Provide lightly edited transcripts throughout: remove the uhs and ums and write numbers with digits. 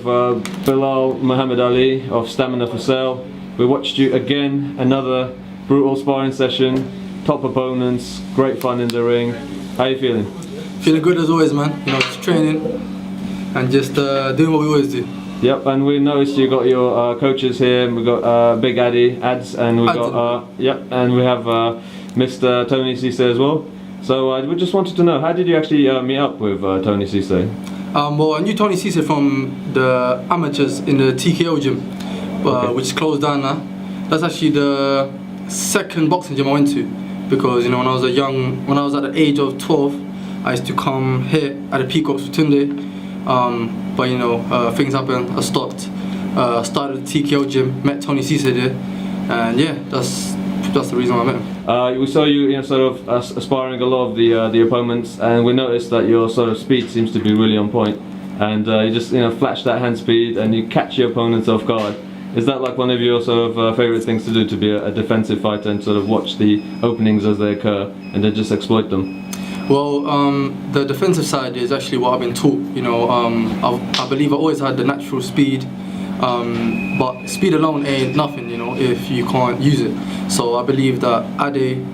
with Bilal Mohammed Ali of Stamina for Sale. We watched you again, another brutal sparring session, top opponents, great fun in the ring. How are you feeling? Feeling good as always, man. You know, just training and just doing what we always do. Yep, and we noticed you got your coaches here. We got Big Ads, and we got and we have Mr. Tony Cisse as well. So we just wanted to know, how did you actually meet up with Tony Cisse? Well, I knew Tony Cisse from the amateurs in the TKO gym, which is closed down now. That's actually the second boxing gym I went to, because you know when I was at the age of 12, I used to come here at the Peacocks with Tunde. But you know, things happened. I stopped. Started the TKO gym, met Tony Cisse there, and yeah, that's the reason why I met him. We saw you, sort of sparring a lot of the opponents, and we noticed that your sort of speed seems to be really on point, and you just flash that hand speed and you catch your opponents off guard. Is that like one of your sort of favorite things to do, to be a defensive fighter and sort of watch the openings as they occur and then just exploit them? Well, the defensive side is actually what I've been taught. You know, I believe I always had the natural speed, but speed alone ain't nothing, you know, if you can't use it. So I believe that Ajayi,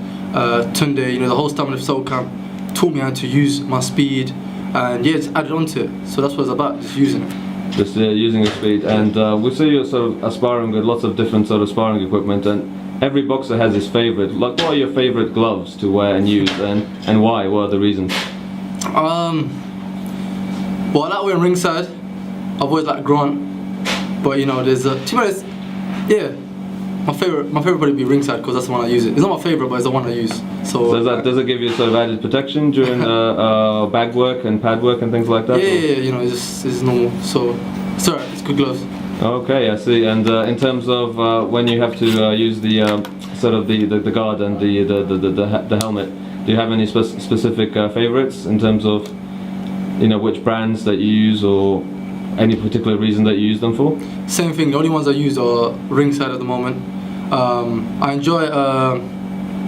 Tunde, you know, the whole Stamina for Sale camp taught me how to use my speed, and yeah, just added onto it. So that's what it's about, just using it. Just using the speed. And we see you sort of sparring with lots of different sort of sparring equipment, and every boxer has his favourite. Like, what are your favourite gloves to wear and use, and why? What are the reasons? Well, I like wearing ringside. I've always liked Grant, but you know, there's to be honest, yeah, my favourite probably be ringside, because that's the one I use. It's not my favourite, but it's the one I use. So does it give you sort of added protection during bag work and pad work and things like that? Yeah, you know, it's normal. So it's alright. It's good gloves. Okay, I see. And in terms of when you have to use the sort of the guard and the helmet, do you have any specific favourites in terms of which brands that you use, or any particular reason that you use them for? Same thing. The only ones I use are ringside at the moment. I enjoy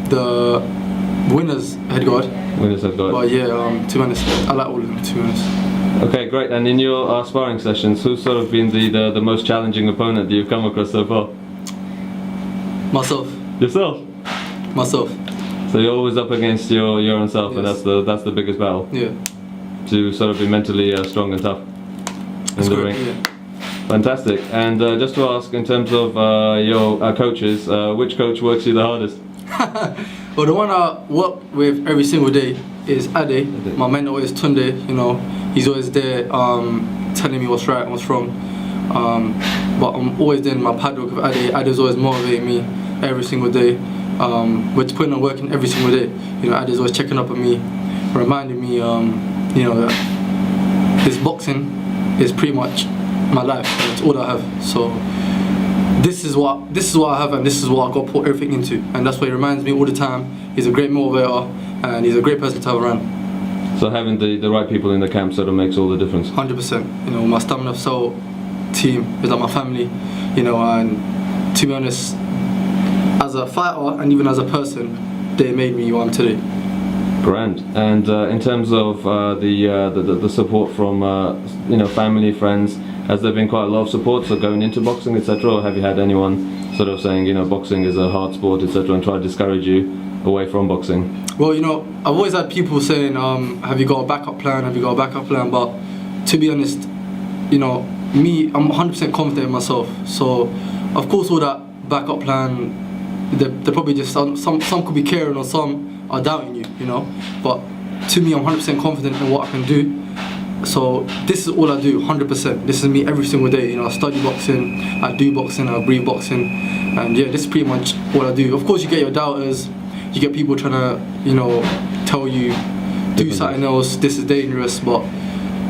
the Winners head guard. Winners head guard. But yeah, to be honest, I like all of them, to be honest. Okay, great. And in your sparring sessions, who's sort of been the most challenging opponent that you've come across so far? Myself. Yourself? Myself. So you're always up against your own self, yes. And that's the biggest battle. Yeah. To sort of be mentally strong and tough in the ring. Yeah. Fantastic. And just to ask, in terms of your coaches, which coach works you the hardest? Well, the one I work with every single day is Ajayi. My mentor is Tunde. You know, he's always there telling me what's right and what's wrong. But I'm always doing my pad work with Ajayi. Ajayi's always motivating me every single day. We're putting on working every single day. You know, Ajayi's always checking up on me, reminding me, you know, that this boxing is pretty much my life. And it's all I have. So this is what I have, and this is what I got to put everything into. And that's what he reminds me all the time. He's a great motivator, and he's a great person to have around. So having the right people in the camp sort of makes all the difference. 100%. You know, my Stamina for Sale team is like my family. You know, and to be honest, as a fighter and even as a person, they made me who I am today. Grand. And in terms of the support from family, friends, has there been quite a lot of support for going into boxing, etc., or have you had anyone sort of saying, boxing is a hard sport, etc., and try to discourage you away from boxing? Well, you know, I've always had people saying, have you got a backup plan, have you got a backup plan, but to be honest, you know, me, I'm 100% confident in myself, so of course all that backup plan, they're probably just, some could be caring or some are doubting you, you know, but to me, I'm 100% confident in what I can do. So this is all I do, 100%. This is me every single day. You know, I study boxing, I do boxing, I breathe boxing, and yeah, this is pretty much what I do. Of course, you get your doubters, you get people trying to, tell you do something else. This is dangerous, but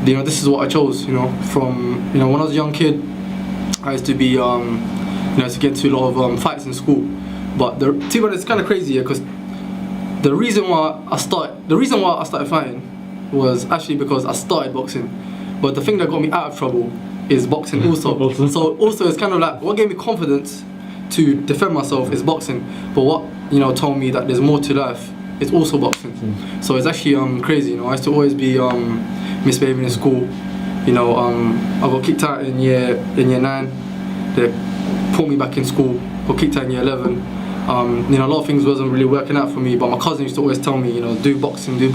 this is what I chose. From when I was a young kid, I used to be to get into a lot of fights in school. But to be honest, it's kind of crazy, because the reason why I started fighting was actually because I started boxing, but the thing that got me out of trouble is boxing also. So also it's kind of like what gave me confidence to defend myself is boxing, but what told me that there's more to life is also boxing. So it's actually crazy. I used to always be misbehaving in school. You know, I got kicked out in year 9. They put me back in school. Got kicked out in year 11. You know, a lot of things wasn't really working out for me, but my cousin used to always tell me, you know, do boxing. You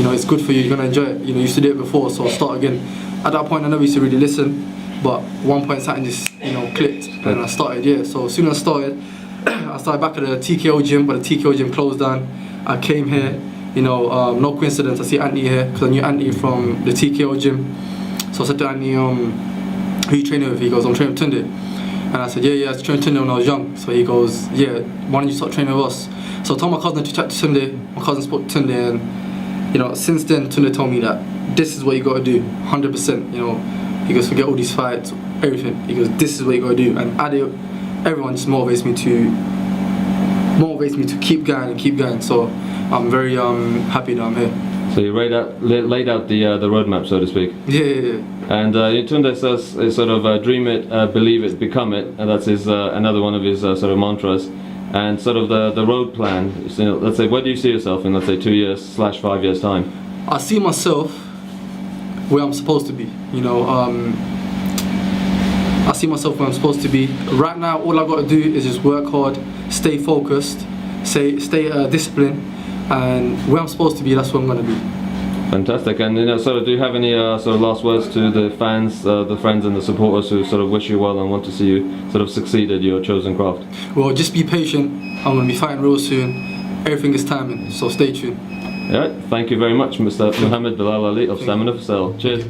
know, it's good for you. You're gonna enjoy it. You know, you used to do it before, so I'll start again. At that point, I never used to really listen, but one point something just, you know, clicked, and I started. Yeah. So as soon as I started, I started back at the TKO gym, but the TKO gym closed down. I came here. You know, no coincidence, I see Anthony here because I knew Anthony from the TKO gym. So I said to Anthony, who you training with? He goes, I'm training with Tunde. And I said, yeah, I was training Tunde when I was young. So he goes, yeah, why don't you start training with us? So I told my cousin to chat to Tunde. My cousin spoke to Tunde, and you know, since then Tunde told me that this is what you got to do, 100%. You know, he goes, forget all these fights, everything. He goes, this is what you got to do. And everyone just motivates me to keep going and keep going. So I'm very happy that I'm here. So you laid out the roadmap, so to speak. Yeah. And Tunde says sort of dream it, believe it, become it, and that's his another one of his sort of mantras. And sort of the road plan. You know, let's say, where do you see yourself in, let's say, 2 years / 5 years time? I see myself where I'm supposed to be. You know, I see myself where I'm supposed to be. Right now, all I got to do is just work hard, stay focused, stay disciplined, and where I'm supposed to be, that's where I'm going to be. Fantastic. And you know, so do you have any sort of last words to the fans, the friends and the supporters who sort of wish you well and want to see you sort of succeed at your chosen craft? Well, just be patient. I'm going to be fighting real soon. Everything is timing, so stay tuned. Alright, thank you very much, Mr. Mohammed BILAL Ali of Stamina for Sale. Cheers.